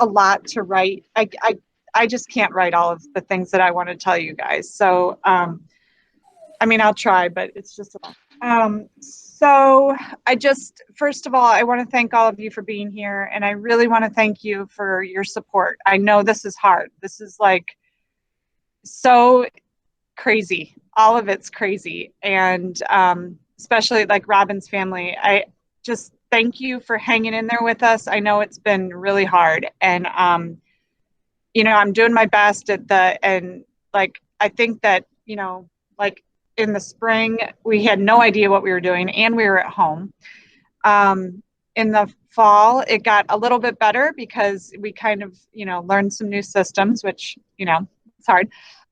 a lot to write. I just can't write all of the things that I want to tell you guys. So, I mean, I'll try, but it's just a lot. So first of all, I want to thank all of you for being here. And I really want to thank you for your support. I know this is hard. This is like so crazy. All of it's crazy. And especially like Robin's family, I just thank you for hanging in there with us. I know it's been really hard. And, you know, I'm doing my best and like, I think that, you know, like in the spring, we had no idea what we were doing and we were at home. In the fall, it got a little bit better because we kind of, you know, learned some new systems, which, you know, it's hard.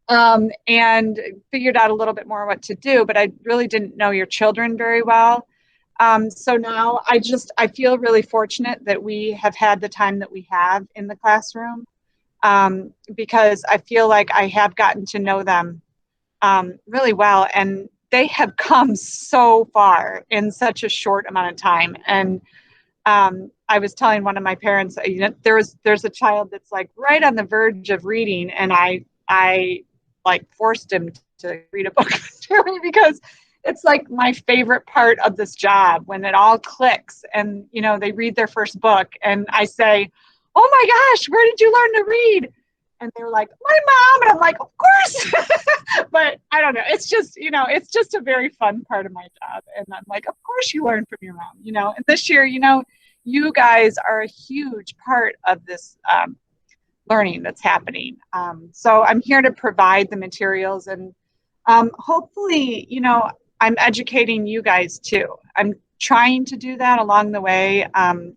And figured out a little bit more what to do, but I really didn't know your children very well. So now I feel really fortunate that we have had the time that we have in the classroom, because I feel like I have gotten to know them really well, and they have come so far in such a short amount of time. And I was telling one of my parents, you know, there's a child that's like right on the verge of reading, and I like forced him to read a book to me because it's like my favorite part of this job, when it all clicks and, you know, they read their first book and I say, oh my gosh, where did you learn to read? And they're like, my mom. And I'm like, of course. But I don't know. It's just, you know, it's just a very fun part of my job. And I'm like, of course you learn from your mom, you know. And this year, you know, you guys are a huge part of this learning that's happening. So I'm here to provide the materials, and hopefully, you know, I'm educating you guys too. I'm trying to do that along the way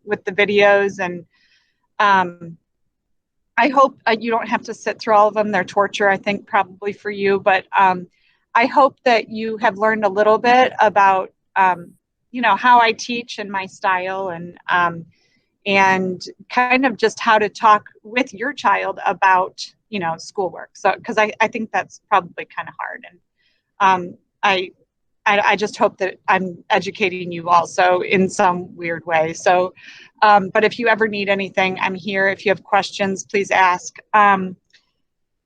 with the videos, and I hope you don't have to sit through all of them. They're torture, I think, probably for you, but I hope that you have learned a little bit about, you know, how I teach and my style, and kind of just how to talk with your child about, you know, schoolwork. So, because I think that's probably kind of hard. And I just hope that I'm educating you also in some weird way. So, but if you ever need anything, I'm here. If you have questions, please ask.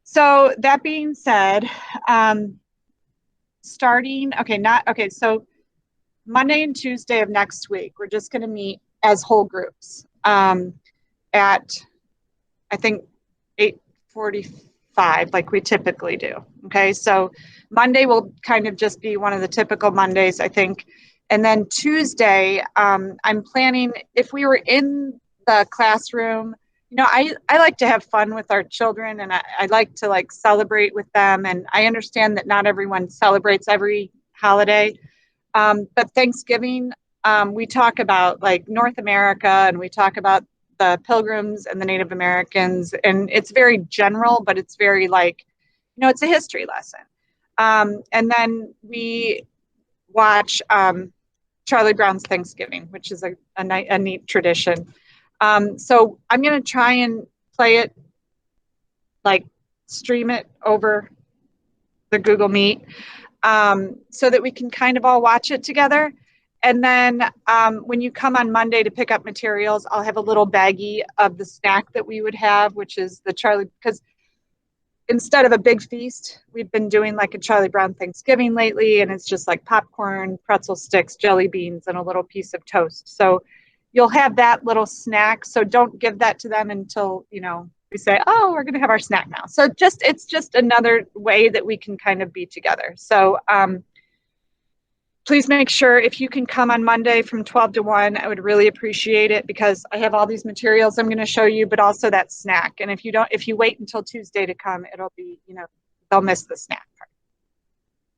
So that being said, so Monday and Tuesday of next week, we're just going to meet as whole groups at, I think, 8:45, like we typically do. Okay, so Monday will kind of just be one of the typical Mondays, I think. And then Tuesday, I'm planning, if we were in the classroom, you know, I like to have fun with our children, and I like to like celebrate with them. And I understand that not everyone celebrates every holiday, but Thanksgiving, we talk about like North America, and we talk about the Pilgrims and the Native Americans, and it's very general, but it's very like, you know, it's a history lesson. And then we watch Charlie Brown's Thanksgiving, which is a neat tradition. So I'm going to try and play it, like stream it over the Google Meet, so that we can kind of all watch it together. And then when you come on Monday to pick up materials, I'll have a little baggie of the snack that we would have, which is the Charlie, because instead of a big feast, we've been doing like a Charlie Brown Thanksgiving lately, and it's just like popcorn, pretzel sticks, jelly beans, and a little piece of toast. So you'll have that little snack. So don't give that to them until, you know, we say, oh, we're going to have our snack now. So it's just another way that we can kind of be together. So please make sure, if you can come on Monday from 12 to 1, I would really appreciate it, because I have all these materials I'm going to show you, but also that snack. And if you wait until Tuesday to come, it'll be, you know, they'll miss the snack part.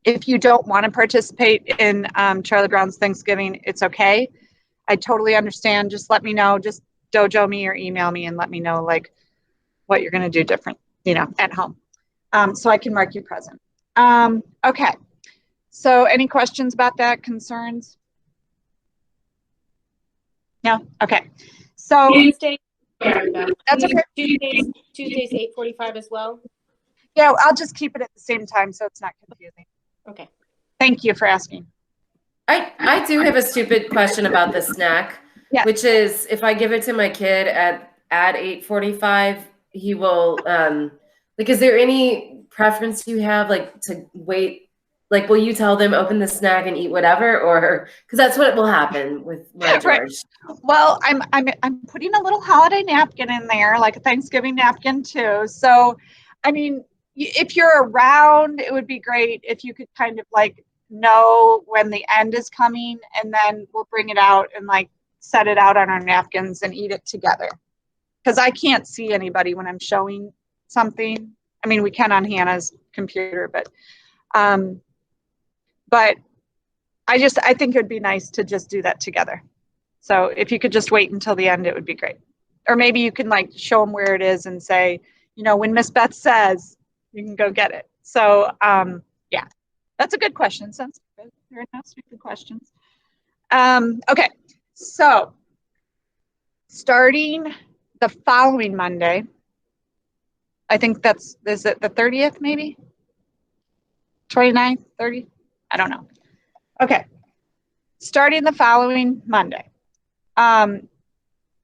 If you don't want to participate in Charlie Brown's Thanksgiving, it's okay. I totally understand. Just let me know. Just dojo me or email me and let me know like what you're going to do different, you know, at home, so I can mark you present. Okay. So any questions about that, concerns? No? Okay. So Tuesday. That's okay. Tuesday's 8:45 as well? Yeah, I'll just keep it at the same time so it's not confusing. Okay. Thank you for asking. I do have a stupid question about the snack, Yeah. which is, if I give it to my kid at at 8:45, he will, like, is there any preference you have, like, to wait? Like, will you tell them open the snack and eat whatever, or because that's what will happen with my Right. George. Well, I'm putting a little holiday napkin in there, like a Thanksgiving napkin too. So, I mean, if you're around, it would be great if you could kind of like know when the end is coming, and then we'll bring it out and like set it out on our napkins and eat it together. Because I can't see anybody when I'm showing something. I mean, we can on Hannah's computer, um, but I think it would be nice to just do that together. So if you could just wait until the end, it would be great. Or maybe you can like show them where it is and say, you know, when Miss Beth says, you can go get it. So yeah, that's a good question. Sounds good. There are no stupid questions. Okay, so starting the following Monday, I think is it the 30th maybe? 29th, 30th? I don't know. Okay, starting the following Monday.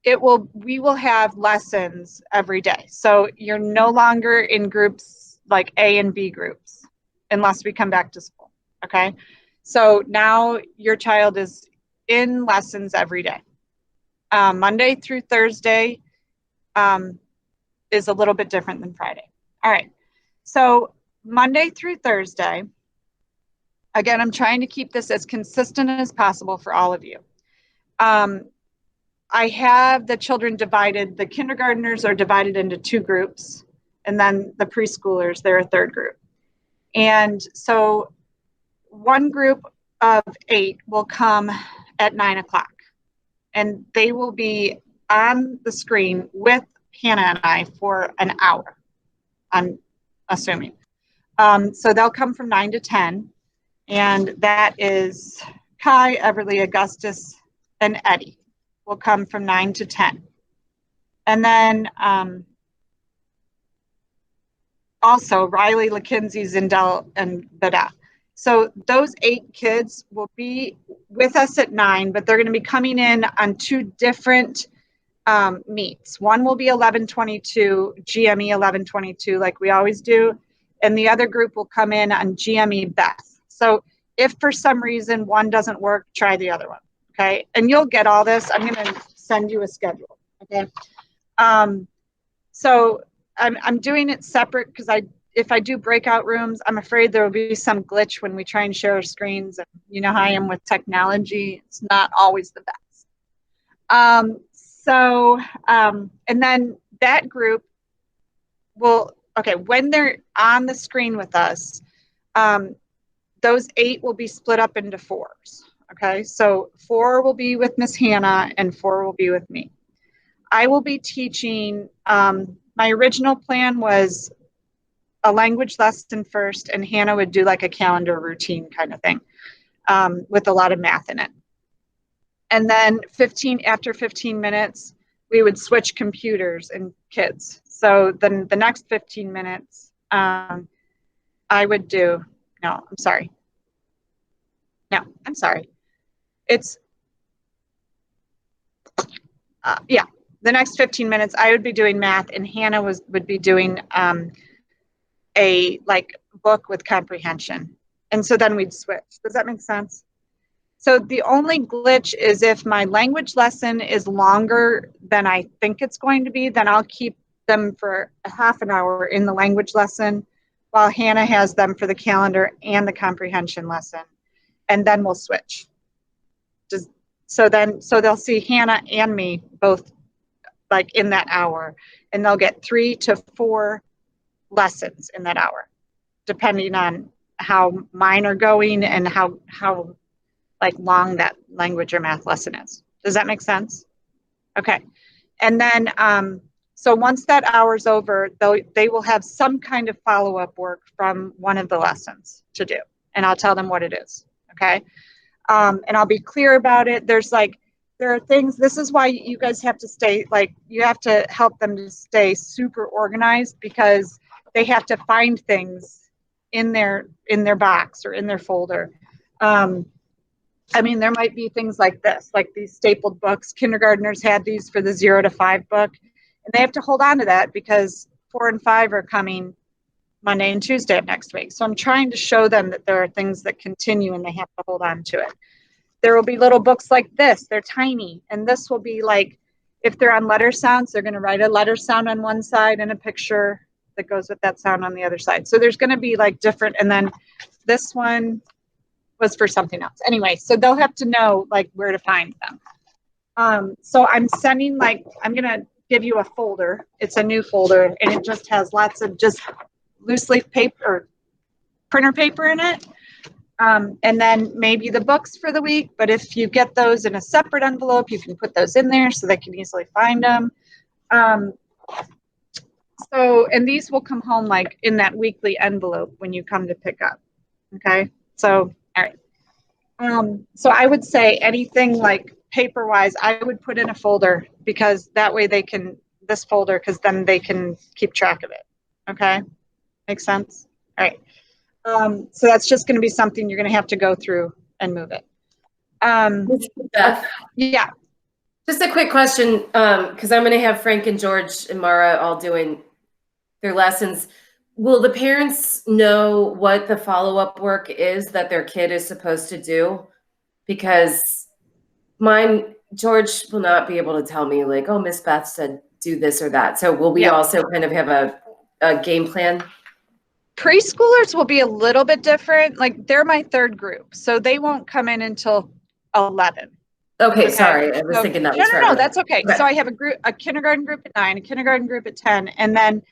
We will have lessons every day. So you're no longer in groups like A and B groups unless we come back to school. Okay. So now your child is in lessons every day. Monday through Thursday is a little bit different than Friday. All right. So Monday through Thursday, again, I'm trying to keep this as consistent as possible for all of you. I have the children divided, the kindergartners are divided into 2 groups, and then the preschoolers, they're a 3rd group. And so one group of 8 will come at 9 o'clock, and they will be on the screen with Hannah and I for an hour, I'm assuming. So they'll come from 9 to 10, and that is Kai, Everly, Augustus, and Eddie will come from 9 to 10. And then also Riley, LaKinsey, Zindel, and Beda. So those 8 kids will be with us at 9, but they're going to be coming in on 2 different meets. One will be 11:22, GME 11:22, like we always do, and the other group will come in on GME Beth. So if for some reason one doesn't work, try the other one. Okay, and you'll get all this. I'm going to send you a schedule. Okay, so I'm doing it separate because if I do breakout rooms, I'm afraid there will be some glitch when we try and share our screens. And you know how I am with technology; it's not always the best. And then that group will, okay, when they're on the screen with us, those 8 will be split up into 4s. Okay, so 4 will be with Miss Hannah and 4 will be with me. I will be teaching, my original plan was a language lesson first, and Hannah would do like a calendar routine kind of thing with a lot of math in it. And then after 15 minutes, we would switch computers and kids. So then the next 15 minutes, I would do, I'm sorry. It's, the next 15 minutes I would be doing math, and Hannah would be doing a like book with comprehension. And so then we'd switch. Does that make sense? So the only glitch is if my language lesson is longer than I think it's going to be, then I'll keep them for a half an hour in the language lesson while Hannah has them for the calendar and the comprehension lesson. And then we'll switch. So they'll see Hannah and me both like in that hour, and they'll get 3 to 4 lessons in that hour, depending on how mine are going and how like long that language or math lesson is. Does that make sense? Okay. And then, so once that hour's over, they will have some kind of follow-up work from one of the lessons to do, and I'll tell them what it is. Okay. And I'll be clear about it. There are things, this is why you guys have to stay, like, you have to help them to stay super organized, because they have to find things in their box or in their folder. I mean, there might be things like this, like these stapled books. Kindergartners had these for the 0 to 5 book, And they have to hold on to that because 4 and 5 are coming Monday and Tuesday of next week. So I'm trying to show them that there are things that continue and they have to hold on to it. There will be little books like this. They're tiny. And this will be like, if they're on letter sounds, they're going to write a letter sound on one side and a picture that goes with that sound on the other side. So there's going to be like different. And then this one was for something else. Anyway, so they'll have to know like where to find them. So I'm sending I'm going to give you a folder. It's a new folder and it just has lots of just loose leaf paper or printer paper in it. And then maybe the books for the week. But if you get those in a separate envelope, you can put those in there so they can easily find them. And these will come home like in that weekly envelope when you come to pick up. Okay. So, all right. So I would say anything like paper wise, I would put in a folder because that way this folder, because then they can keep track of it. Okay. Makes sense. All right. So that's just going to be something you're going to have to go through and move it. Beth, Yeah. just a quick question, because I'm going to have Frank and George and Mara all doing their lessons. Will the parents know what the follow-up work is that their kid is supposed to do? Because George will not be able to tell me like, oh, Miss Beth said do this or that. So will we also kind of have a game plan? Preschoolers will be a little bit different. Like they're my third group, so they won't come in until 11. Okay, sorry. I was thinking that was No, that's okay. So I have a kindergarten group at 9, a kindergarten group at 10, and then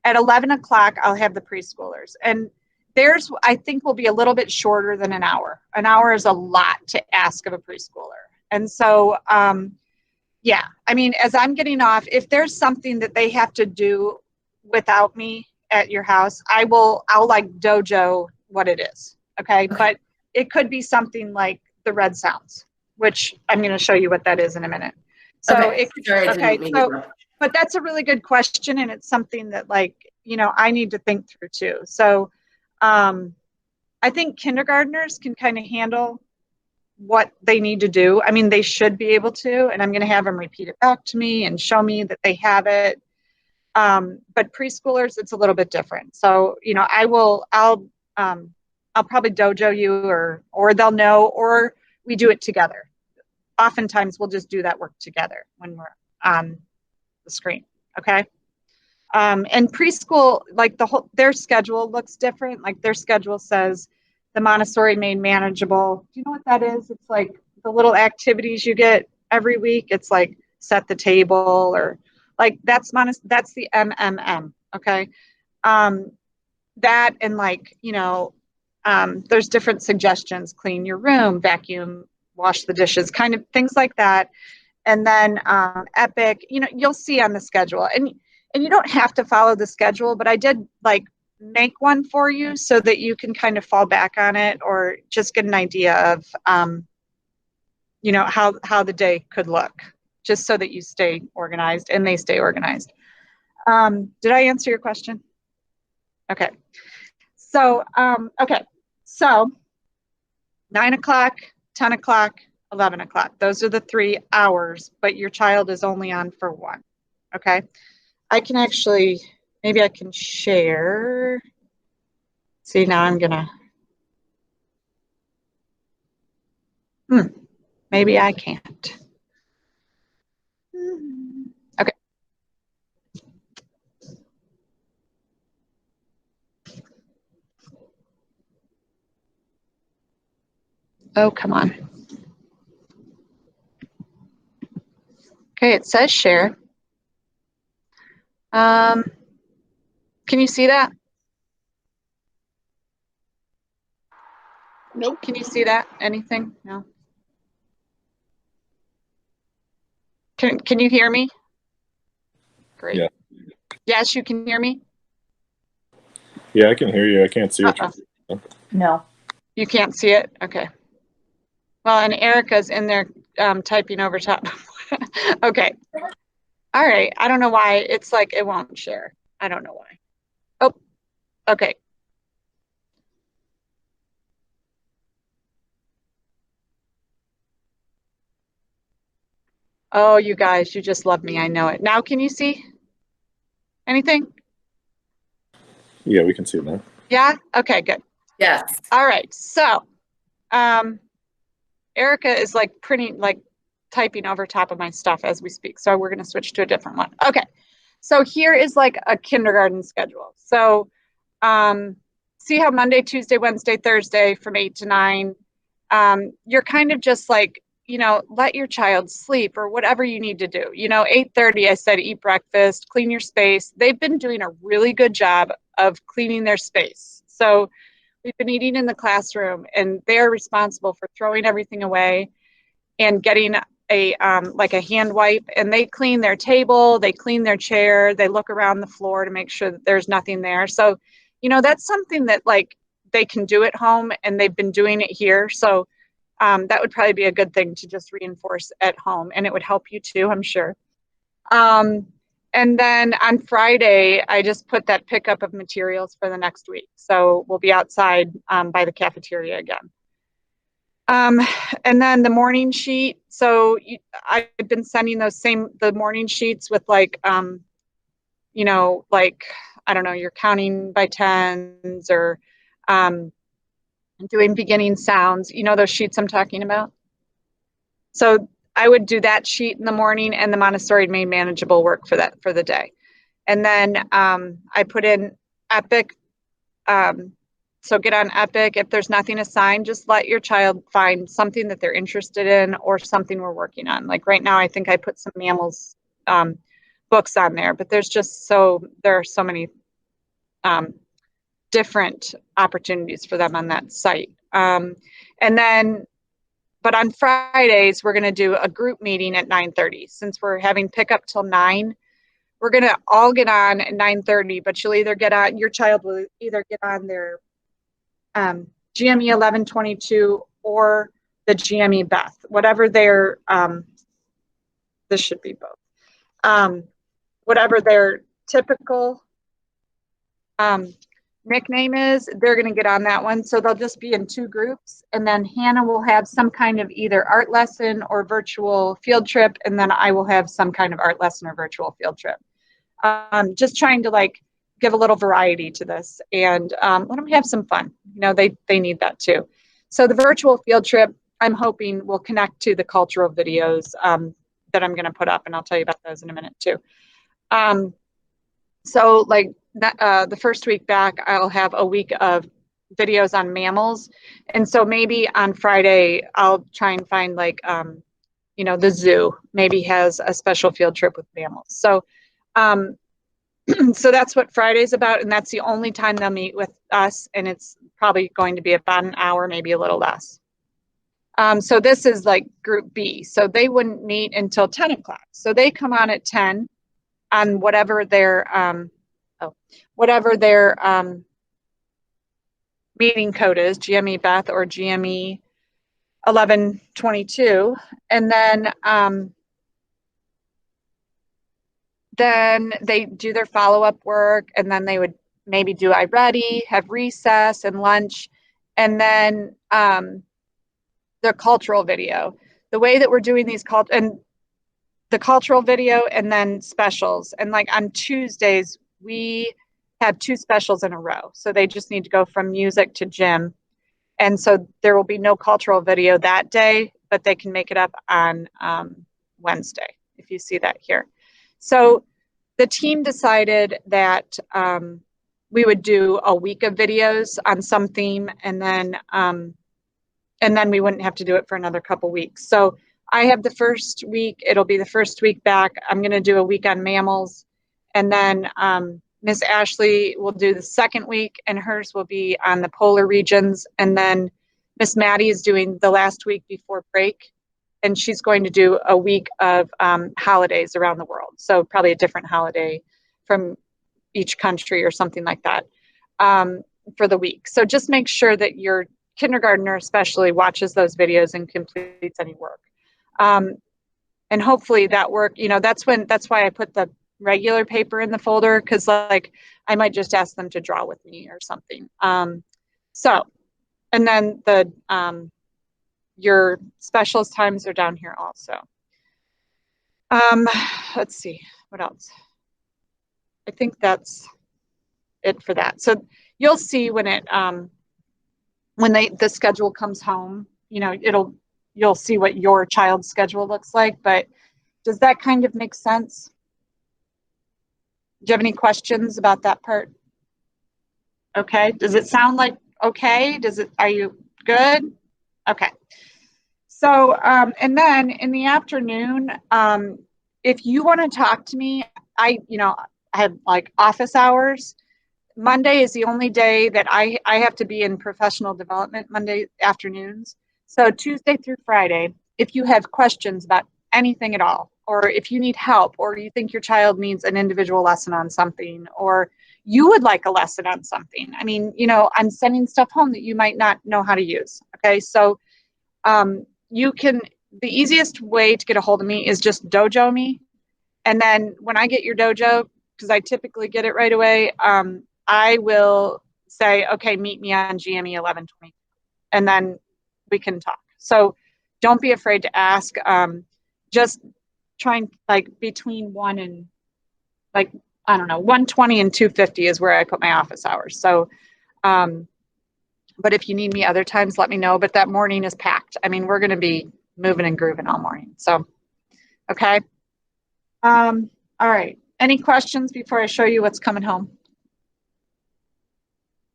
at 11 o'clock, I'll have the preschoolers. And theirs, I think, will be a little bit shorter than an hour. An hour is a lot to ask of a preschooler. And so, yeah, I mean, as I'm getting off, if there's something that they have to do without me at your house, I'll like dojo what it is. Okay. But it could be something like the red sounds, which I'm going to show you what that is in a minute. So but that's a really good question. And it's something that I need to think through too. So I think kindergartners can kind of handle what they need to do. I mean, they should be able to, and I'm going to have them repeat it back to me and show me that they have it. But preschoolers, it's a little bit different. So, I'll probably dojo you or they'll know, or we do it together. Oftentimes we'll just do that work together when we're on the screen. Okay. And preschool, like their schedule looks different. Like their schedule says the Montessori made manageable. Do you know what that is? It's like the little activities you get every week. It's like set the table or like that's the MMM. Okay. That and there's different suggestions, clean your room, vacuum, wash the dishes, kind of things like that. And then Epic, you'll see on the schedule and you don't have to follow the schedule, but I did make one for you so that you can kind of fall back on it or just get an idea of, how the day could look, just so that you stay organized and they stay organized. Did I answer your question? Okay. So, So 9 o'clock, 10 o'clock, 11 o'clock. Those are the 3 hours, but your child is only on for 1. Okay. I can actually, maybe I can share. See, now I'm gonna, maybe I can't. Okay. Oh, come on. Okay, it says share. Can you see that? Nope. Can you see that? Anything? No. Can you hear me? Great. Yeah. Yes, you can hear me? Yeah, I can hear you. I can't see what you're saying. No. You can't see it? Okay. Well, and Erica's in there typing over top. Okay. All right. I don't know why it's like it won't share. I don't know why. Oh, okay. Oh, you guys, you just love me. I know it. Now, can you see? Anything? Yeah, we can see it now. Yeah? Okay, good. Yes. All right. So, Erica is like typing over top of my stuff as we speak. So we're going to switch to a different one. Okay. So here is like a kindergarten schedule. So, see how Monday, Tuesday, Wednesday, Thursday from 8 to 9, you're kind of just like, let your child sleep or whatever you need to do. 8:30, I said, eat breakfast, clean your space. They've been doing a really good job of cleaning their space. So we've been eating in the classroom, and they're responsible for throwing everything away and getting a like a hand wipe, and they clean their table, they clean their chair, they look around the floor to make sure that there's nothing there. So, that's something that like they can do at home, and they've been doing it here. So that would probably be a good thing to just reinforce at home, and it would help you too, I'm sure. And then on Friday, I just put that pickup of materials for the next week. So we'll be outside by the cafeteria again. And then the morning sheet. So I've been sending the morning sheets with like, like, I don't know, you're counting by tens or doing beginning sounds, those sheets I'm talking about. So I would do that sheet in the morning, and the Montessori made manageable work for the day. And then I put in Epic. So get on Epic. If there's nothing assigned, just let your child find something that they're interested in or something we're working on. Like right now, I think I put some mammals books on there, but there are so many different opportunities for them on that site. But on Fridays, we're going to do a group meeting at 9:30. Since we're having pickup till 9, we're going to all get on at 9:30, but your child will either get on their GME 1122 or the GME Beth, whatever their, this should be both, whatever their typical nickname is, they're going to get on that one. So they'll just be in 2 groups, and then Hannah will have some kind of either art lesson or virtual field trip, and then I will have some kind of art lesson or virtual field trip. Just trying to like give a little variety to this, and let them have some fun. They need that too. So the virtual field trip, I'm hoping will connect to the cultural videos that I'm going to put up, and I'll tell you about those in a minute too. So like the first week back, I'll have a week of videos on mammals. And so maybe on Friday, I'll try and find like, the zoo maybe has a special field trip with mammals. So, so that's what Friday's about. And that's the only time they'll meet with us. And it's probably going to be about an hour, maybe a little less. So this is like group B. So they wouldn't meet until 10 o'clock. So they come on at 10 on whatever their meeting code is, GME Beth or GME 1122, and then they do their follow-up work, and then they would maybe do iReady, have recess and lunch, and then their cultural video. The way that we're doing these the cultural video and then specials, and like on Tuesdays we have 2 specials in a row, so they just need to go from music to gym. And so there will be no cultural video that day, but they can make it up on Wednesday, if you see that here. So the team decided that we would do a week of videos on some theme, and then we wouldn't have to do it for another couple weeks. So I have the first week, it'll be the first week back. I'm going to do a week on mammals, and then Miss Ashley will do the second week, and hers will be on the polar regions. And then Miss Maddie is doing the last week before break, and she's going to do a week of holidays around the world. So probably a different holiday from each country or something like that for the week. So just make sure that your kindergartner especially watches those videos and completes any work. And hopefully that work, that's why I put the regular paper in the folder, because like I might just ask them to draw with me or something. So, and then your specialist times are down here also. Let's see, what else? I think that's it for that. So you'll see when it when the schedule comes home, you know, you'll see what your child's schedule looks like. But does that kind of make sense? Do you have any questions about that part? Okay. Does it sound like okay? Are you good? Okay. So, and then in the afternoon, if you want to talk to me, I have like office hours. Monday is the only day that I have to be in professional development, Monday afternoons. So Tuesday through Friday, if you have questions about anything at all, or if you need help, or you think your child needs an individual lesson on something, or you would like a lesson on something. I mean, I'm sending stuff home that you might not know how to use. Okay. So the easiest way to get a hold of me is just dojo me. And then when I get your dojo, because I typically get it right away, I will say, okay, meet me on GME 1120. And then we can talk. So don't be afraid to ask. Just trying like between 1 and like, I don't know, 120 and 250 is where I put my office hours. So, but if you need me other times, let me know. But that morning is packed. I mean, we're going to be moving and grooving all morning. So, okay. All right. Any questions before I show you what's coming home?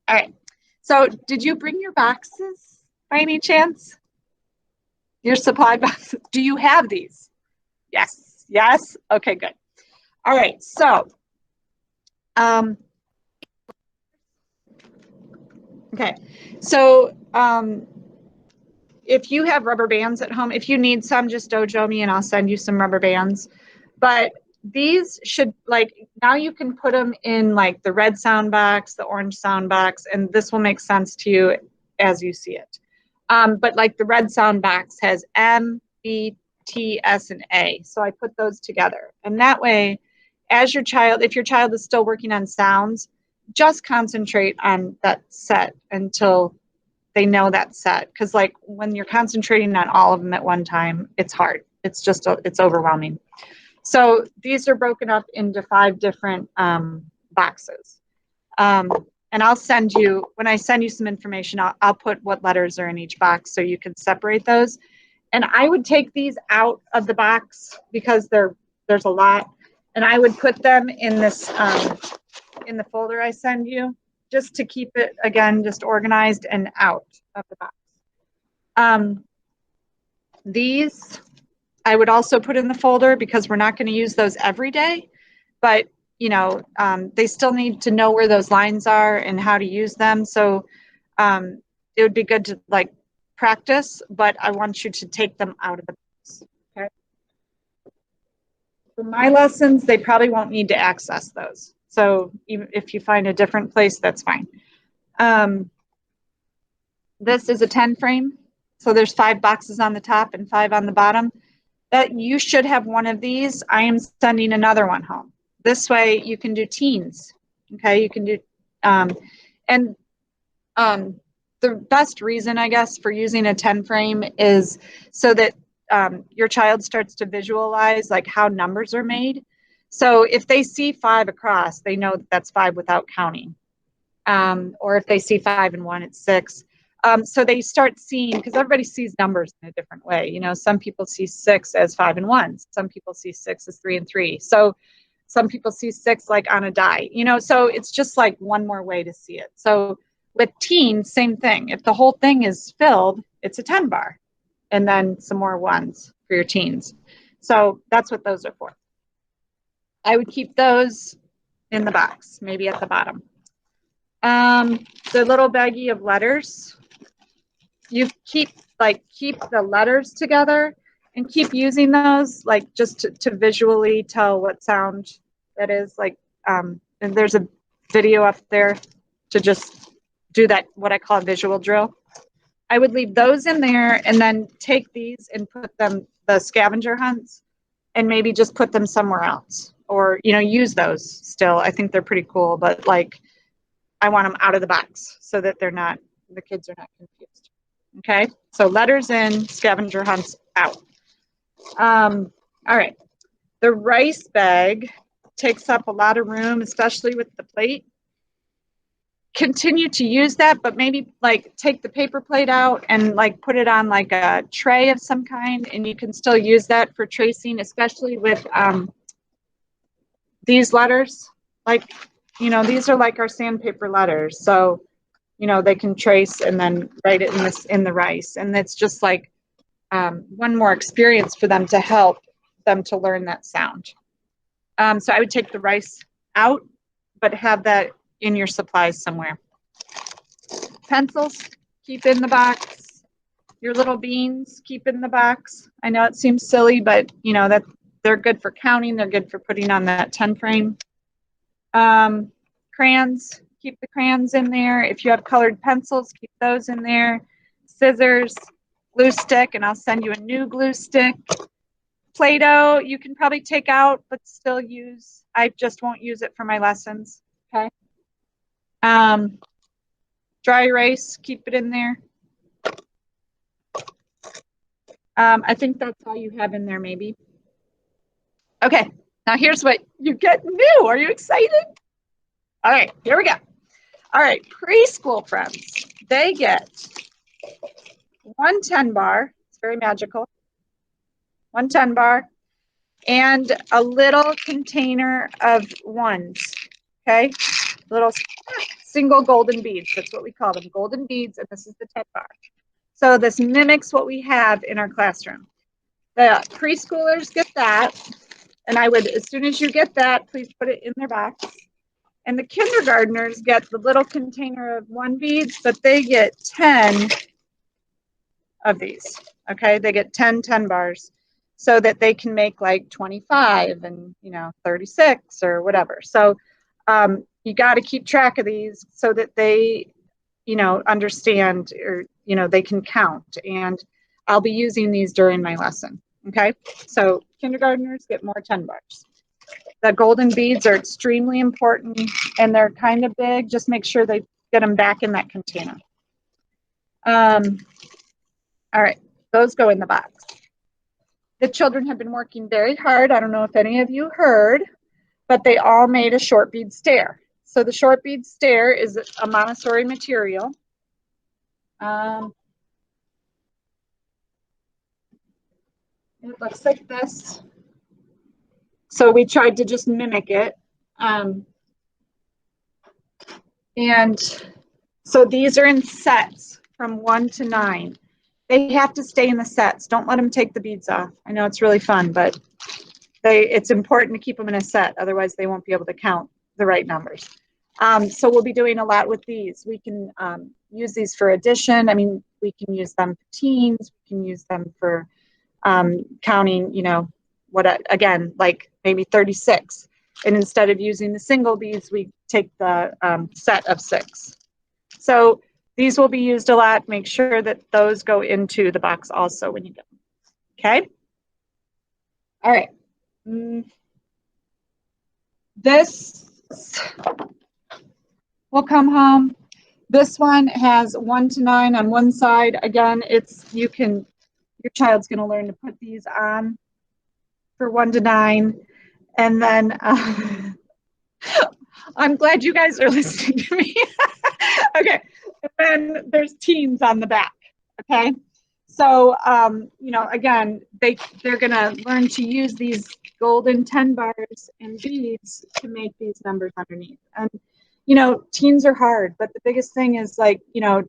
All right. So did you bring your boxes by any chance? Your supply boxes? Do you have these? Yes. Yes. Okay, good. All right. So, okay. So, if you have rubber bands at home, if you need some, just dojo me and I'll send you some rubber bands. But these should, like, now you can put them in like the red sound box, the orange sound box, and this will make sense to you as you see it. But like the red sound box has M, B, T, S, and A. So I put those together. And that way, if your child is still working on sounds, just concentrate on that set until they know that set. Because like when you're concentrating on all of them at one time, it's hard. It's just, it's overwhelming. So these are broken up into 5 different boxes. And I'll send you, when I send you some information, I'll put what letters are in each box so you can separate those. And I would take these out of the box because there's a lot. And I would put them in this, in the folder I send you, just to keep it, again, just organized and out of the box. These I would also put in the folder because we're not going to use those every day, but they still need to know where those lines are and how to use them. So it would be good to like practice, but I want you to take them out of the box. Okay. For my lessons, they probably won't need to access those. So even if you find a different place, that's fine. This is a 10 frame. So there's 5 boxes on the top and 5 on the bottom. That you should have one of these. I am sending another one home. This way you can do teens. Okay, you can do, the best reason, I guess, for using a 10 frame is so that your child starts to visualize like how numbers are made. So if they see 5 across, they know that's 5 without counting. Or if they see 5 and 1, it's 6. So they start seeing, because everybody sees numbers in a different way. Some people see 6 as 5 and 1. Some people see 6 as 3 and 3. So some people see 6 like on a die. So it's just like one more way to see it. So with teens, same thing. If the whole thing is filled, it's a 10 bar, and then some more ones for your teens. So that's what those are for. I would keep those in the box, maybe at the bottom. The little baggie of letters. You keep the letters together and keep using those like just to visually tell what sound that is. Like, and there's a video up there to just do that, what I call a visual drill. I would leave those in there and then take these and put them, the scavenger hunts, and maybe just put them somewhere else, or, use those still. I think they're pretty cool, but like, I want them out of the box so that the kids are not confused. Okay, so letters in, scavenger hunts out. All right, the rice bag takes up a lot of room, especially with the plate. Continue to use that, but maybe like take the paper plate out and like put it on like a tray of some kind, and you can still use that for tracing, especially with these letters. Like, you know, these are like our sandpaper letters, so you know they can trace and then write it in the rice, and it's just like one more experience for them to help them to learn that sound. So I would take the rice out, but have that in your supplies somewhere. Pencils, keep in the box. Your little beans, keep in the box. I know it seems silly, but you know that they're good for counting. They're good for putting on that 10 frame. Crayons, keep the crayons in there. If you have colored pencils, keep those in there. Scissors, glue stick, and I'll send you a new glue stick. Play-Doh, you can probably take out, but still use. I just won't use it for my lessons, okay? Dry erase, keep it in there. I think that's all you have in there, maybe. Okay, now here's what you get new. Are you excited? All right, here we go. All right, preschool friends, they get 1 10 bar. It's very magical. 1 10 bar and a little container of ones, okay? Little single golden beads. That's what we call them, golden beads, and this is the 10 bar. So this mimics what we have in our classroom. The preschoolers get that, and I would, as soon as you get that, please put it in their box. And the kindergartners get the little container of 1 beads, but they get 10 of these, okay? They get 10 bars so that they can make like 25 and, you know, 36 or whatever. So you got to keep track of these so that they, you know, understand, or, you know, they can count. And I'll be using these during my lesson, okay? So kindergartners get more 10 bars. The golden beads are extremely important, and they're kind of big. Just make sure they get them back in that container. All right, those go in the box. The children have been working very hard. I don't know if any of you heard, but they all made a short bead stair. So the short bead stair is a Montessori material. It looks like this. So we tried to just mimic it. And so these are in sets from 1 to 9. They have to stay in the sets. Don't let them take the beads off. I know it's really fun, but it's important to keep them in a set. Otherwise, they won't be able to count the right numbers. So we'll be doing a lot with these. We can use these for addition. I mean, we can use them for teens. We can use them for counting, you know, again, like maybe 36. And instead of using the single beads, we take the set of 6. So these will be used a lot. Make sure that those go into the box also when you get them. Okay? All right. This will come home. This one has 1 to 9 on one side. Again, your child's going to learn to put these on for 1 to 9. And then I'm glad you guys are listening to me. Okay. And then there's teens on the back. Okay. So, you know, again, they're going to learn to use these golden 10 bars and beads to make these numbers underneath. And, you know, teens are hard, but the biggest thing is, like, you know,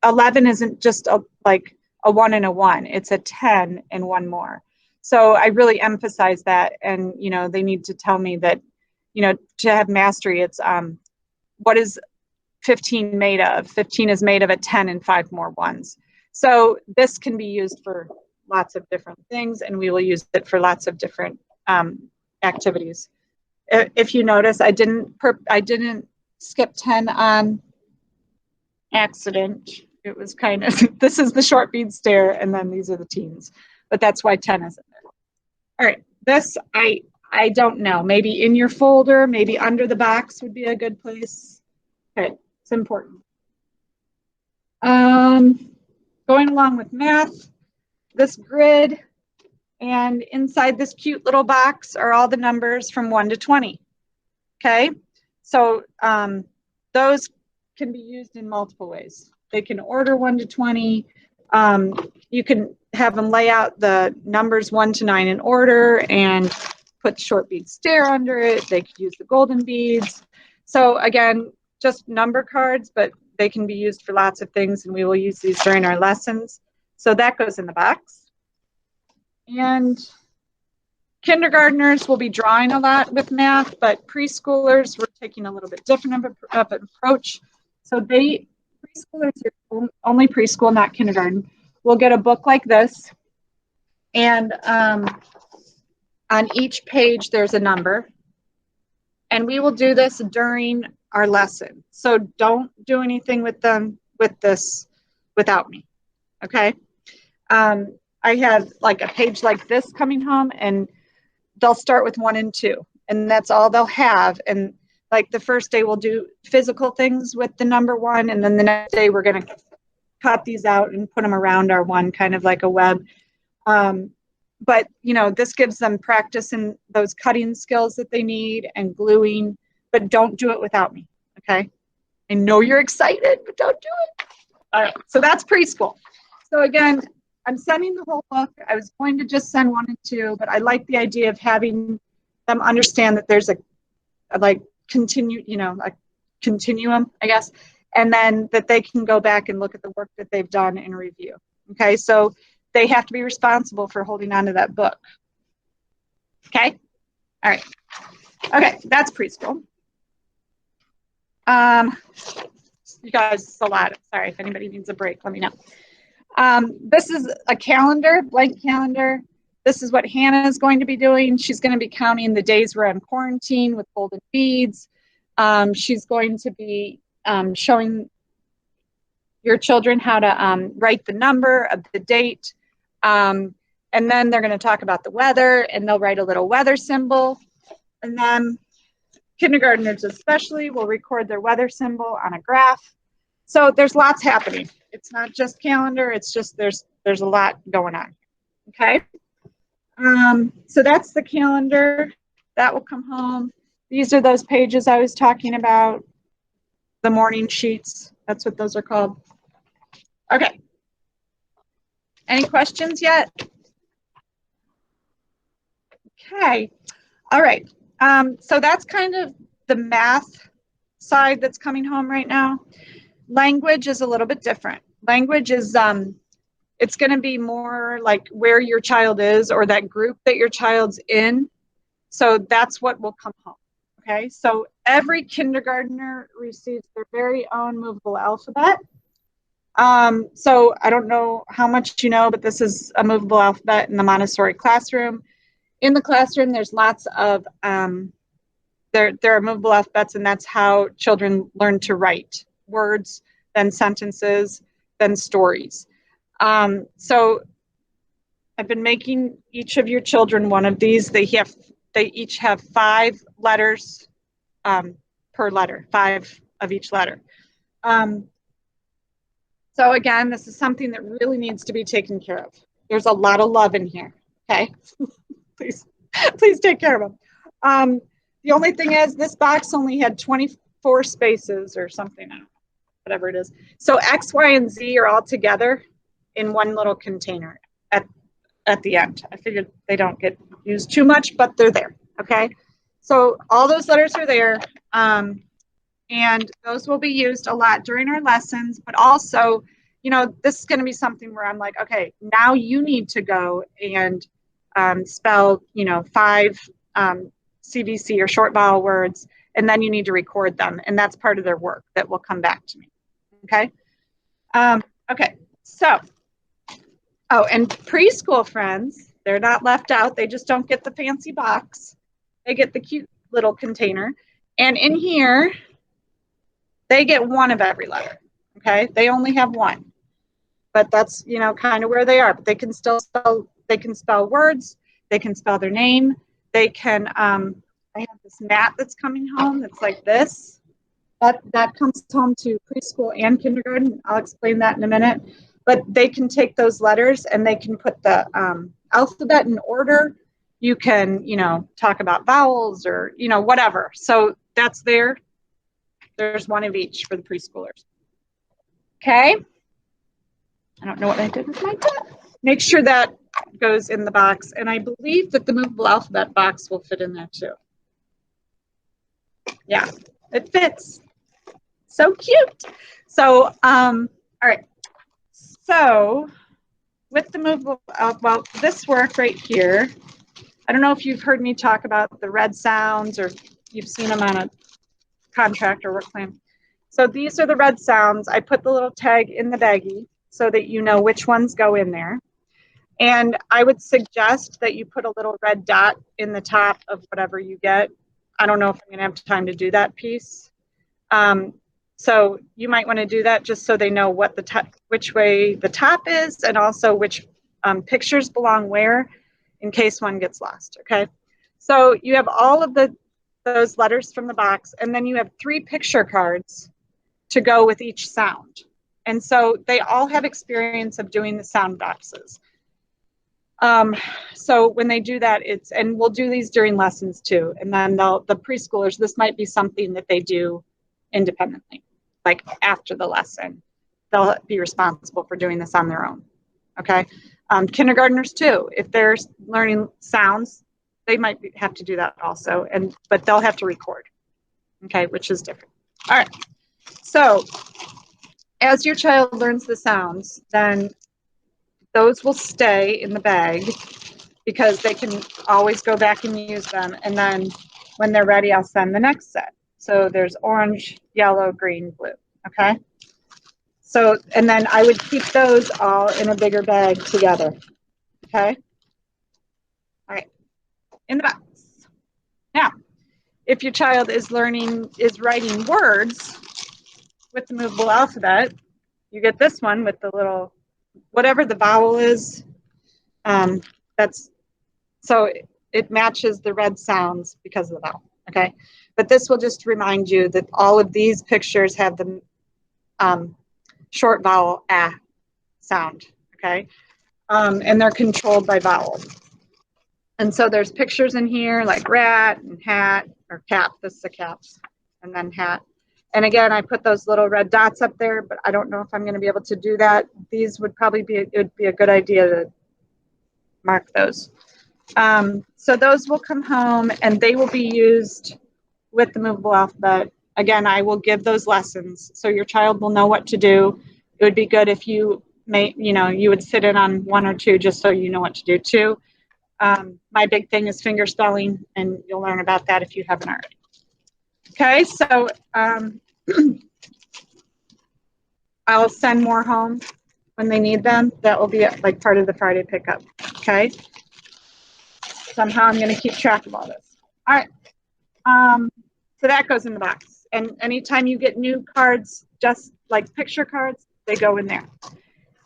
11 isn't just like a 1 and a 1. It's a 10 and 1 more. So I really emphasize that. And, you know, they need to tell me that, you know, to have mastery, it's what is 15 made of? 15 is made of a 10 and 5 more ones. So this can be used for lots of different things, and we will use it for lots of different activities. If you notice, I didn't skip 10 on accident. It was kind of, this is the short bead stair, and then these are the teens. But that's why 10 is in there. All right, this, I don't know. Maybe in your folder, maybe under the box would be a good place. Okay, it's important. Going along with math, this grid, and inside this cute little box are all the numbers from 1 to 20. Okay, so those can be used in multiple ways. They can order 1 to 20. You can have them lay out the numbers 1 to 9 in order and put short bead stare under it. They could use the golden beads. So again, just number cards, but they can be used for lots of things, and we will use these during our lessons. So that goes in the box. And kindergartners will be drawing a lot with math, but preschoolers, we're taking a little bit different of an approach. So preschoolers, only preschool, not kindergarten, will get a book like this. And on each page, there's a number. And we will do this during our lesson. So don't do anything with this without me, okay? I have like a page like this coming home, and they'll start with 1 and 2, and that's all they'll have. And like the first day we'll do physical things with the number 1, and then the next day we're going to cut these out and put them around our 1, kind of like a web. But this gives them practice in those cutting skills that they need and gluing, but don't do it without me, okay? I know you're excited, but don't do it. All right, so that's preschool. So again, I'm sending the whole book. I was going to just send 1 and 2, but I like the idea of having them understand that there's a continuum, I guess, and then that they can go back and look at the work that they've done and review. Okay, so they have to be responsible for holding on to that book. Okay, all right. Okay, that's preschool. You guys, it's a lot. Sorry, if anybody needs a break, let me know. This is a calendar, blank calendar. This is what Hannah is going to be doing. She's going to be counting the days we're on quarantine with golden beads. She's going to be showing your children how to write the number of the date. And then they're going to talk about the weather, and they'll write a little weather symbol. And then kindergartners especially will record their weather symbol on a graph. So there's lots happening. It's not just calendar, it's just there's a lot going on. Okay. So that's the calendar. That will come home. These are those pages I was talking about, the morning sheets. That's what those are called. Okay. Any questions yet? Okay. All right. So that's kind of the math side that's coming home right now. Language is a little bit different. Language is, it's going to be more like where your child is or that group that your child's in. So that's what will come home. Okay. So every kindergartner receives their very own movable alphabet. So I don't know how much you know, but this is a movable alphabet in the Montessori classroom. In the classroom, there's lots of, there are movable alphabets, and that's how children learn to write words, then sentences, then stories. So I've been making each of your children one of these. They each have 5 letters per letter, 5 of each letter. So again, this is something that really needs to be taken care of. There's a lot of love in here, okay? Please take care of them. The only thing is this box only had 24 spaces or something, I don't know, whatever it is. So X, Y, and Z are all together in one little container at the end. I figured they don't get used too much, but they're there, okay? So all those letters are there, and those will be used a lot during our lessons, but also, this is gonna be something where I'm like, okay, now you need to go and spell, 5 CVC or short vowel words, and then you need to record them, and that's part of their work that will come back to me. Okay. Okay. So, and preschool friends, they're not left out. They just don't get the fancy box. They get the cute little container, and in here, they get 1 of every letter. Okay. They only have 1, but that's kind of where they are. But they can still spell. They can spell words. They can spell their name. They can, I have this mat that's coming home that's like this. That comes home to preschool and kindergarten. I'll explain that in a minute. But they can take those letters and they can put the alphabet in order. You can, talk about vowels or, whatever. So that's there. There's one of each for the preschoolers. Okay. I don't know what I did with my pen. Make sure that goes in the box. And I believe that the movable alphabet box will fit in there too. Yeah, it fits. So cute. So, all right. So with the movable, well, this work right here, I don't know if you've heard me talk about the red sounds or you've seen them on a contract or work plan. So these are the red sounds. I put the little tag in the baggie so that you know which ones go in there. And I would suggest that you put a little red dot in the top of whatever you get. I don't know if I'm going to have time to do that piece. So you might want to do that just so they know what which way the top is, and also which pictures belong where, in case one gets lost. Okay. So you have all of those letters from the box, and then you have 3 picture cards to go with each sound. And so they all have experience of doing the sound boxes. So when they do that, and we'll do these during lessons too. And then the preschoolers, this might be something that they do independently, like after the lesson, they'll be responsible for doing this on their own. Okay. Kindergartners too, if they're learning sounds, they might have to do that also, but they'll have to record. Okay. Which is different. All right. So as your child learns the sounds, then those will stay in the bag because they can always go back and use them. And then when they're ready, I'll send the next set. So there's orange, yellow, green, blue. Okay. So, and then I would keep those all in a bigger bag together. Okay. All right. In the box. Now, if your child is writing words with the movable alphabet, you get this one with the little, whatever the vowel is, so it matches the red sounds because of the vowel, okay? But this will just remind you that all of these pictures have the short vowel ah sound, okay? And they're controlled by vowel. And so there's pictures in here like rat and hat, or cat, this is a cat, and then hat. And again, I put those little red dots up there, but I don't know if I'm going to be able to do that. These would probably it would be a good idea to mark those. So those will come home and they will be used with the movable alphabet. Again, I will give those lessons so your child will know what to do. It would be good if you you would sit in on 1 or 2 just so you know what to do too. My big thing is finger spelling, and you'll learn about that if you haven't already. Okay, so I'll send more home when they need them. That will be like part of the Friday pickup. Okay. Somehow I'm going to keep track of all this. All right. So that goes in the box. And anytime you get new cards, just like picture cards, they go in there.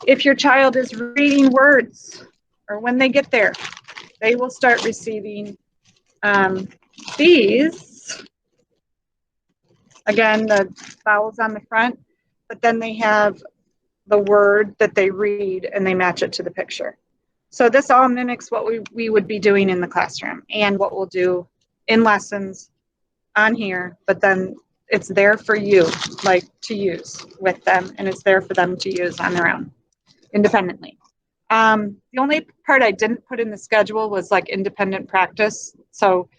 If your child is reading words, or when they get there, they will start receiving these. Again, the vowels on the front, but then they have the word that they read and they match it to the picture. So this all mimics what we would be doing in the classroom and what we'll do in lessons on here, but then it's there for you, like to use with them, and it's there for them to use on their own independently. The only part I didn't put in the schedule was like independent practice. So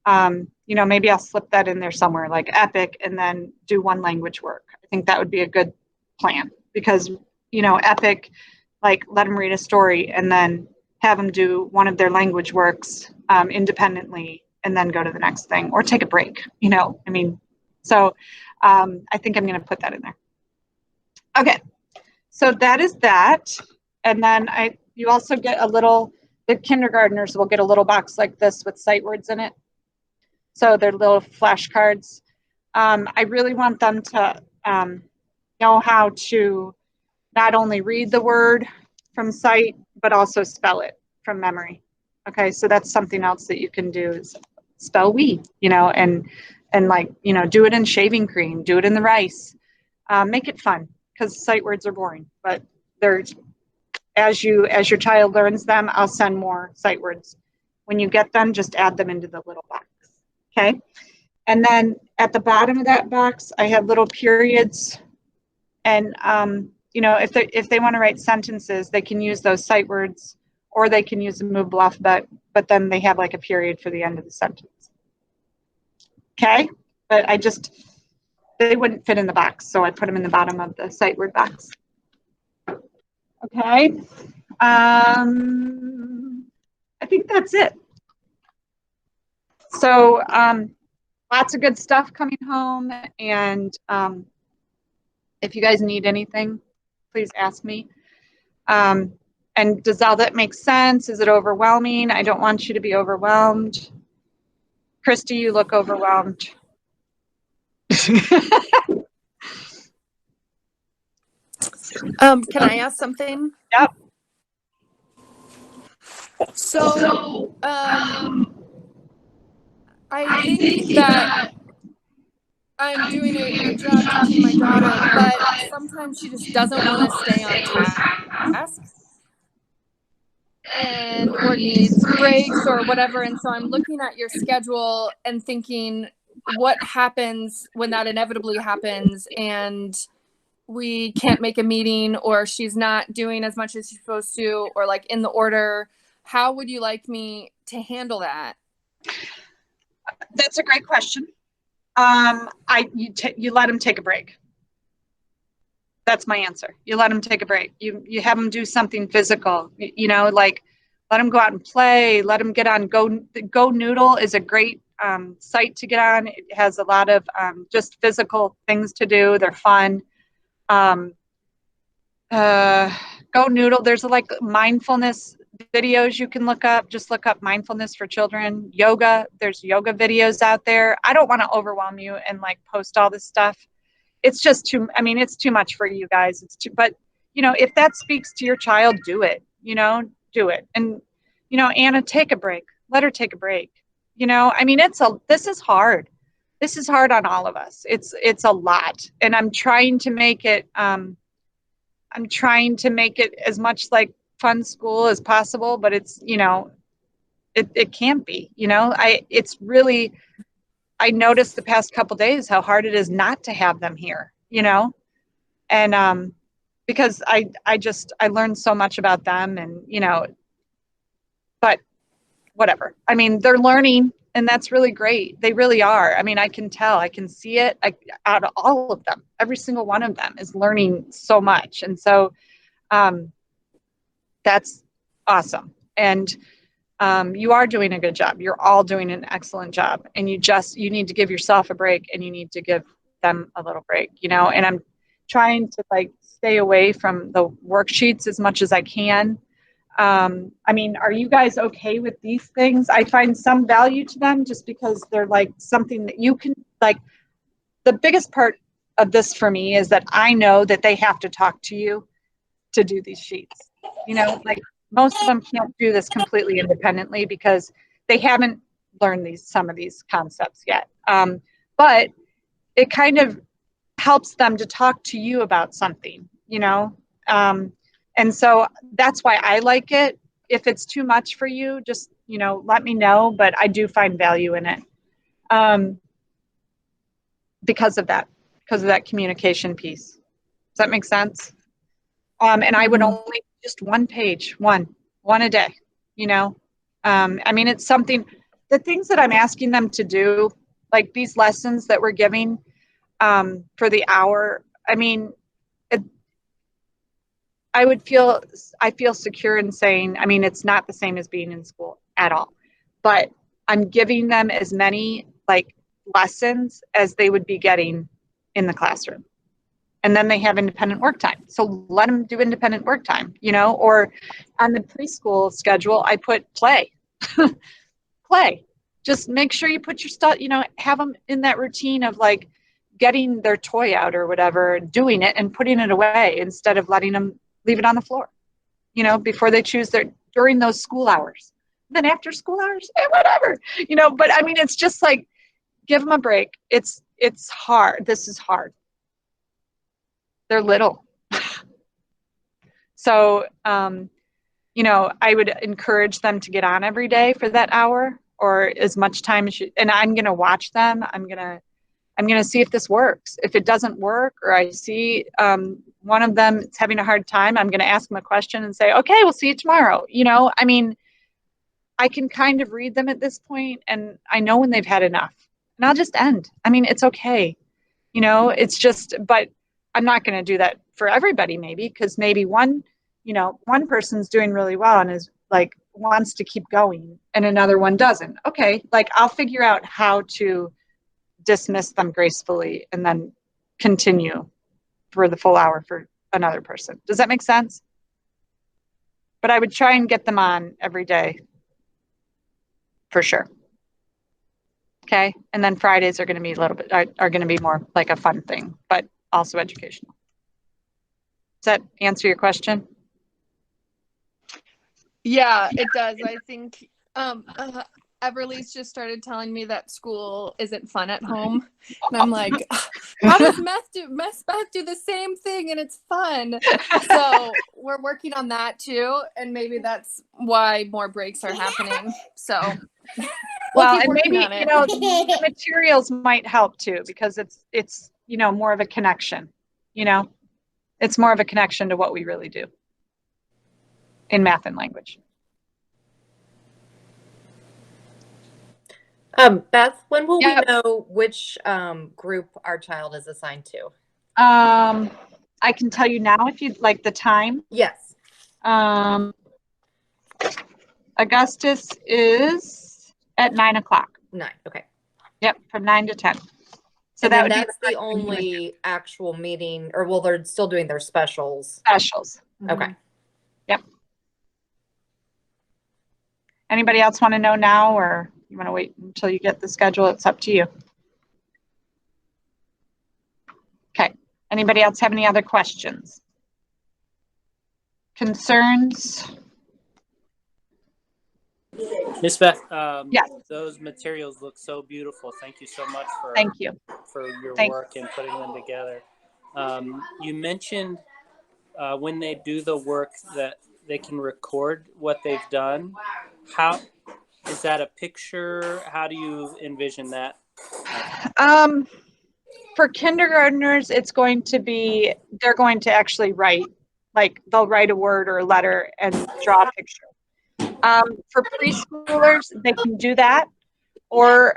maybe I'll slip that in there somewhere, like EPIC, and then do 1 language work. I think that would be a good plan because, EPIC, like let them read a story and then have them do one of their language works independently and then go to the next thing or take a break, So I think I'm going to put that in there. Okay, so that is that. And then you also get the kindergartners will get a little box like this with sight words in it. So they're little flashcards. I really want them to know how to not only read the word from sight, but also spell it from memory. Okay, so that's something else that you can do is spell we, and do it in shaving cream, do it in the rice. Make it fun because sight words are boring, but as your child learns them, I'll send more sight words. When you get them, just add them into the little box. Okay. And then at the bottom of that box, I have little periods. And, you know, if they want to write sentences, they can use those sight words, or they can use the movable alphabet, but then they have like a period for the end of the sentence. Okay? But they wouldn't fit in the box, so I put them in the bottom of the sight word box. Okay? I think that's it. So, lots of good stuff coming home, and if you guys need anything, please ask me. And does all that make sense? Is it overwhelming? I don't want you to be overwhelmed. Christy, you look overwhelmed. Can I ask something? Yep. So, I think that I'm doing a good job teaching my daughter, but sometimes she just doesn't want to stay on task and or needs breaks or whatever. And so I'm looking at your schedule and thinking, what happens when that inevitably happens and we can't make a meeting, or she's not doing as much as she's supposed to, or like in the order? How would you like me to handle that? That's a great question. You let them take a break. That's my answer. You let them take a break. You have them do something physical. You know, like let them go out and play. Let them get on Go Noodle is a great site to get on. It has a lot of just physical things to do. They're fun. Go Noodle. There's like mindfulness videos you can look up. Just look up mindfulness for children. Yoga. There's yoga videos out there. I don't want to overwhelm you and like post all this stuff. It's just too, I mean, it's too much for you guys. But you know, if that speaks to your child, do it, you know, do it. And, you know, Anna, take a break. Let her take a break. You know, I mean, this is hard. This is hard on all of us. It's a lot. And I'm trying to make it as much like fun school as possible, but it's, you know, it can't be, you know, I noticed the past couple of days how hard it is not to have them here, you know, and because I learned so much about them, and, you know, but whatever. I mean, they're learning, and that's really great. They really are. I mean, I can tell, I can see it out of all of them. Every single one of them is learning so much. And so that's awesome. And you are doing a good job. You're all doing an excellent job. And you need to give yourself a break, and you need to give them a little break, you know, and I'm trying to like stay away from the worksheets as much as I can. I mean, are you guys okay with these things? I find some value to them just because they're like something that you can, like, the biggest part of this for me is that I know that they have to talk to you to do these sheets. You know, like most of them can't do this completely independently because they haven't learned some of these concepts yet. But it kind of helps them to talk to you about something, you know? And so that's why I like it. If it's too much for you, just, you know, let me know, but I do find value in it. Because of that communication piece. Does that make sense? And I would only just one page, one a day, you know? I mean, it's something, the things that I'm asking them to do, like these lessons that we're giving for the hour, I mean, I feel secure in saying, I mean, it's not the same as being in school at all, but I'm giving them as many like lessons as they would be getting in the classroom. And then they have independent work time. So let them do independent work time, you know, or on the preschool schedule, I put play, play. Just make sure you put your stuff, you know, have them in that routine of like getting their toy out or whatever, doing it and putting it away instead of letting them leave it on the floor, you know, before they choose during those school hours. Then after school hours, whatever, you know, but I mean, it's just like, give them a break. It's hard. This is hard. They're little. So, you know, I would encourage them to get on every day for that hour. or as much time as you, and I'm going to watch them. I'm going to see if this works. If it doesn't work, or I see one of them is having a hard time, I'm going to ask them a question and say, okay, we'll see you tomorrow. You know, I mean, I can kind of read them at this point, and I know when they've had enough, and I'll just end. I mean, it's okay. You know, it's just, but I'm not going to do that for everybody, maybe, because maybe one person's doing really well and is like, wants to keep going, and another one doesn't. Okay, like I'll figure out how to dismiss them gracefully and then continue for the full hour for another person. Does that make sense? But I would try and get them on every day for sure. Okay, and then Fridays are going to be a little bit are going to be more like a fun thing, but also educational. Does that answer your question? Yeah, it does. I think Everly's just started telling me that school isn't fun at home, and I'm like, how does Beth do the same thing and it's fun? So we're working on that too, and maybe that's why more breaks are happening. So Well, keep and working maybe, on it. you know, the materials might help too, because it's you know, more of a connection. You know, it's more of a connection to what we really do in math and language. Beth, when will Yep. we know which group our child is assigned to? I can tell you now if you'd like the time. Yes. Augustus is at 9 o'clock. 9. Okay. Yep, from 9 to 10. So And that then would that's be the only actual meeting, or well, they're still doing their specials. specials. Okay. Yep. Anybody else want to know now, or you want to wait until you get the schedule? It's up to you. Okay. Anybody else have any other questions? Concerns? Miss Beth, Yes. those materials look so beautiful. Thank you so much Thank you. for your Thank work and putting them together. You mentioned when they do the work that they can record what they've done. How is that a picture? How do you envision that? For kindergartners, it's going to be, they're going to actually write, like they'll write a word or a letter and draw a picture. For preschoolers, they can do that. Or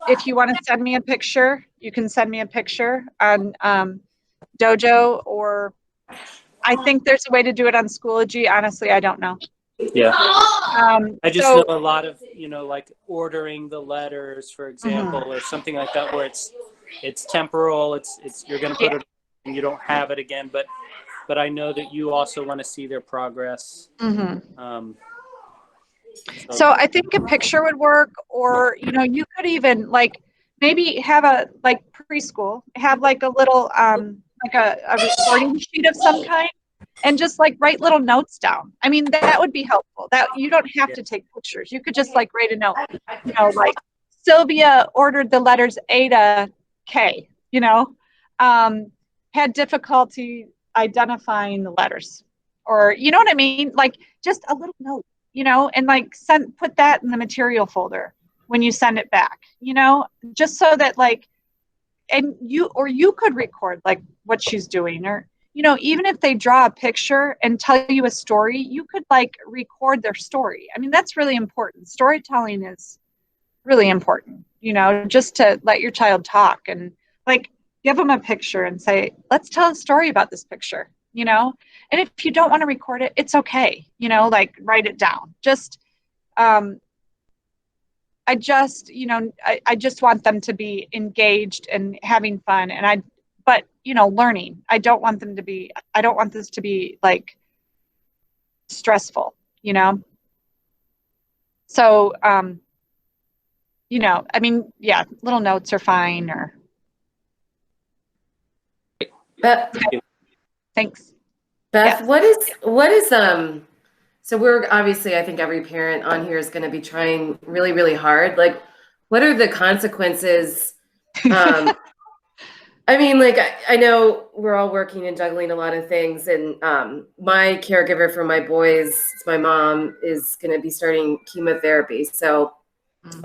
if you want to send me a picture, you can send me a picture on Dojo, or I think there's a way to do it on Schoology. Honestly, I don't know. Yeah. I just so, know a lot of, like ordering the letters, for example, or something like that, where it's temporal. It's you're going to put it and you don't have it again. But I know that you also want to see their progress. So I think a picture would work, or you could even like maybe have a like preschool have like a little like a recording sheet of some kind, and just like write little notes down. I mean, that would be helpful. That you don't have to take pictures. You could just like write a note. Like Sylvia ordered the letters A to K. Had difficulty identifying the letters, or you know what I mean? Like just a little note. And like put that in the material folder when you send it back, just so that like, and you could record like what she's doing, or, even if they draw a picture and tell you a story, you could like record their story. I mean, that's really important. Storytelling is really important, just to let your child talk and like give them a picture and say, let's tell a story about this picture. And if you don't want to record it, it's okay. Like write it down. Just, I just want them to be engaged and having fun. But learning. I don't want this to be like stressful, So, I mean, yeah, little notes are fine, or. Thanks. Beth, Yes. what is so we're obviously, I think every parent on here is going to be trying really, really hard. Like, what are the consequences? I mean, like, I know we're all working and juggling a lot of things, and my caregiver for my boys, my mom, is going to be starting chemotherapy. So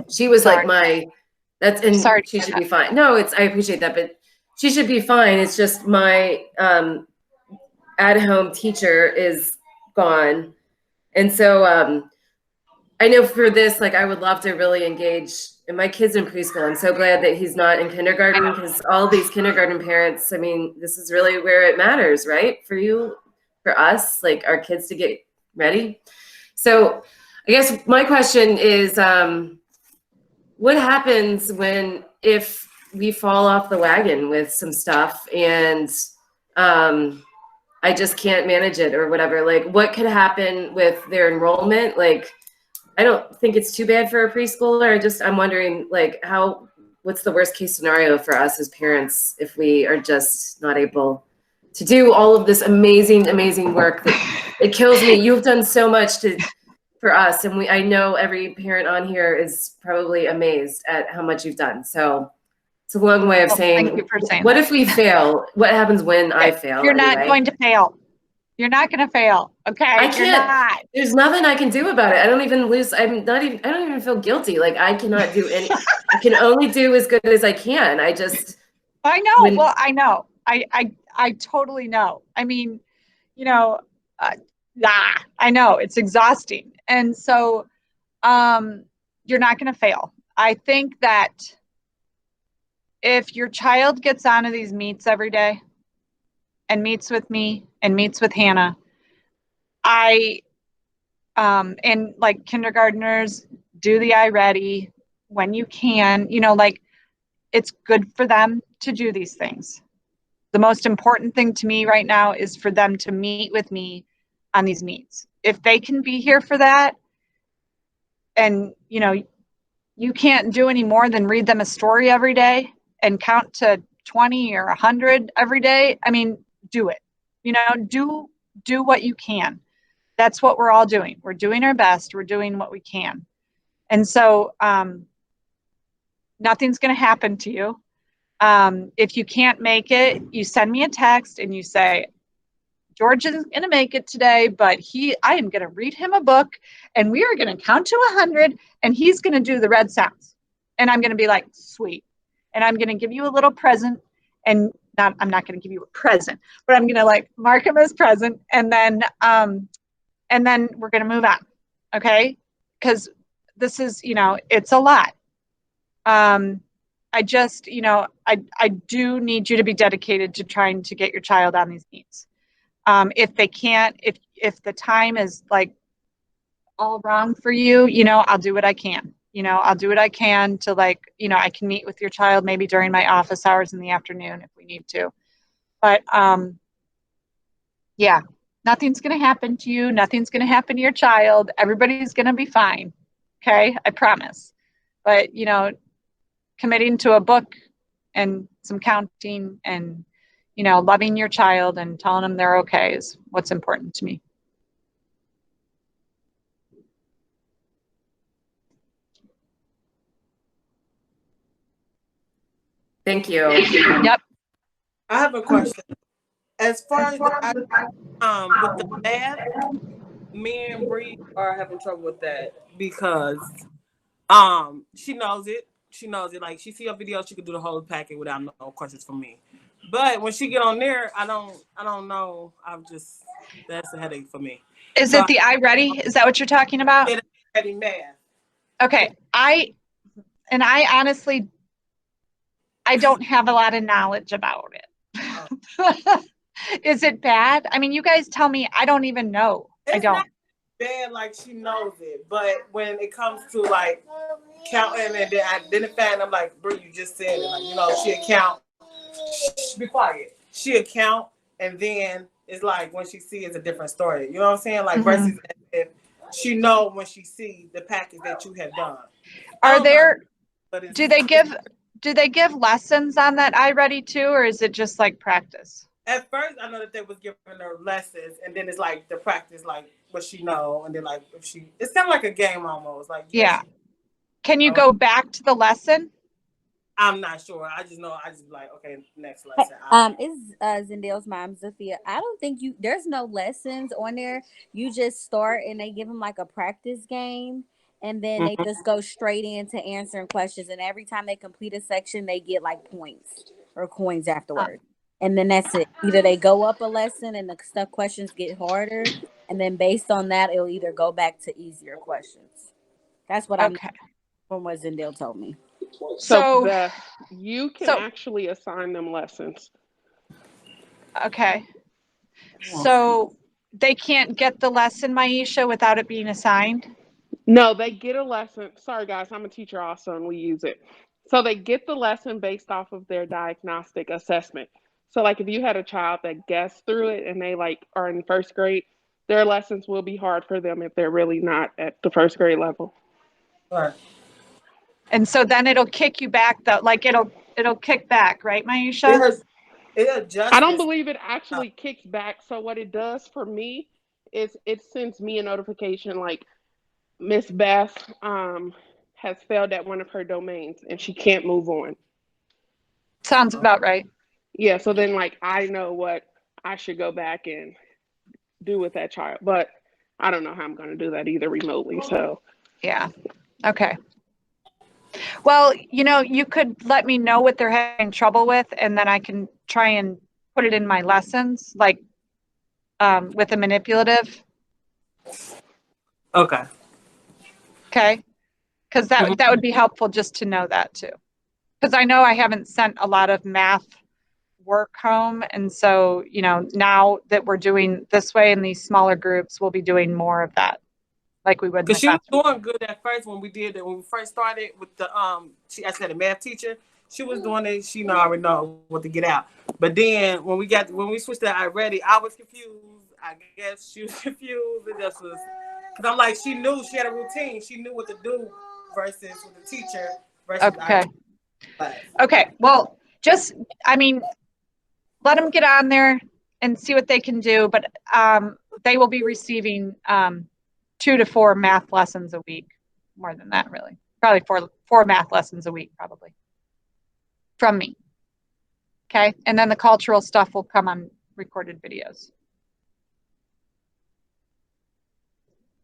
She was Sorry. like my, that's, and Sorry to she hear should that. be fine. No, I appreciate that, but she should be fine. It's just my at-home teacher is gone. And so I know for this, like, I would love to really engage. And my kid's in preschool. I'm so glad that he's not in kindergarten, because all these kindergarten parents, I mean, this is really where it matters, right? For you, for us, like our kids to get ready. So I guess my question is, what happens if we fall off the wagon with some stuff and I just can't manage it or whatever? Like, what could happen with their enrollment? Like, I don't think it's too bad for a preschooler. I'm wondering, like, what's the worst case scenario for us as parents if we are just not able to do all of this amazing, amazing work that it kills me. You've done so much for us. And I know every parent on here is probably amazed at how much you've done. So it's a long way of saying, Thank you for saying what that. if we fail? What happens when I fail? You're not anyway? going to fail. You're not going to fail. Okay. I You're can't. not. There's nothing I can do about it. I don't even feel guilty. Like, I cannot do any, I can only do as good as I can. I know. Well, I know. I totally know. I mean, I know it's exhausting. And so, you're not going to fail. I think that if your child gets onto these meets every day and meets with me and meets with Hannah, and like kindergartners do the iReady when you can, like, it's good for them to do these things. The most important thing to me right now is for them to meet with me on these meets. If they can be here for that, and you can't do any more than read them a story every day and count to 20 or 100 every day, I mean, do it. Do what you can. That's what we're all doing. We're doing our best. We're doing what we can. And so nothing's going to happen to you. If you can't make it, you send me a text and you say, George isn't going to make it today, but I am going to read him a book and we are going to count to 100 and he's going to do the red sounds. And I'm going to be like, sweet. And I'm going to give you a little present, and I'm not going to give you a present, but I'm going to like mark him as present. And then we're going to move on. Okay. Cause this is, it's a lot. I just, I do need you to be dedicated to trying to get your child on these meets. If they can't, if the time is like all wrong for you, I'll do what I can. I'll do what I can to, like, I can meet with your child maybe during my office hours in the afternoon if we need to. But yeah, nothing's going to happen to you. Nothing's going to happen to your child. Everybody's going to be fine. Okay, I promise. But committing to a book and some counting and loving your child and telling them they're okay is what's important to me. Thank you. Yep. I have a question. As far as with the math, me and Bree are having trouble with that because she knows it. She knows it. Like, she see a video, she could do the whole packet without no questions from me. But when she get on there, I don't know. That's a headache for me. Is it the iReady? Is that what you're talking about? iReady math. Okay. I honestly, I don't have a lot of knowledge about it. Is it bad? I mean, you guys tell me. I don't even know. I don't. Not bad, like, she knows it, but when it comes to like counting and then identifying, I'm like, bro, you just said it. Like, she'll count. Shh, be quiet. She'll count, and then it's like when she sees it's a different story. You know what I'm saying? Like, versus if she know when she sees the package that you have done. Do they give lessons on that iReady too, or is it just like practice? At first, I know that they was giving her lessons, and then it's like the practice, like what she know, and then like it's kind of like a game almost. Like, yeah. Can you go back to the lesson? I'm not sure. I just know. I just like, okay, next lesson. It's Zendale's mom, Zafia. I don't think there's no lessons on there. You just start and they give them like a practice game. and then they just go straight into answering questions. And every time they complete a section, they get like points or coins afterward. And then that's it. Either they go up a lesson and the stuff questions get harder, and then based on that, it'll either go back to easier questions. That's what I'm Okay. from what Zendale told me. So, Beth, you can actually assign them lessons. okay. So they can't get the lesson, Maisha, without it being assigned? No, they get a lesson. Sorry, guys, I'm a teacher also, and we use it. So they get the lesson based off of their diagnostic assessment. So, like, if you had a child that guessed through it and they, like, are in first grade, their lessons will be hard for them if they're really not at the first grade level. Right. And so then it'll kick you back, though. Like, it'll kick back, right, Maisha? It adjusts. I don't believe it actually kicks back. So what it does for me is it sends me a notification like Miss Beth has failed at one of her domains and she can't move on. Sounds about right. Yeah, so then like I know what I should go back and do with that child. But I don't know how I'm going to do that either remotely. So Yeah. Okay. Well, you could let me know what they're having trouble with, and then I can try and put it in my lessons, like with a manipulative. Okay. Okay. Because that would be helpful just to know that too. Because I know I haven't sent a lot of math work home. And so, now that we're doing this way in these smaller groups, we'll be doing more of that. Like we would. Because she was doing good at first when we did it. When we first started with the I said the math teacher, she was doing it. She already know what to get out. But then when we switched to iReady, I was confused. I guess she was confused. It just was because I'm like she knew she had a routine. She knew what to do versus with the teacher. Versus Okay. Well, let them get on there and see what they can do. But they will be receiving 2 to 4 math lessons a week. More than that, really. Probably four math lessons a week, probably. From me. Okay? And then the cultural stuff will come on recorded videos.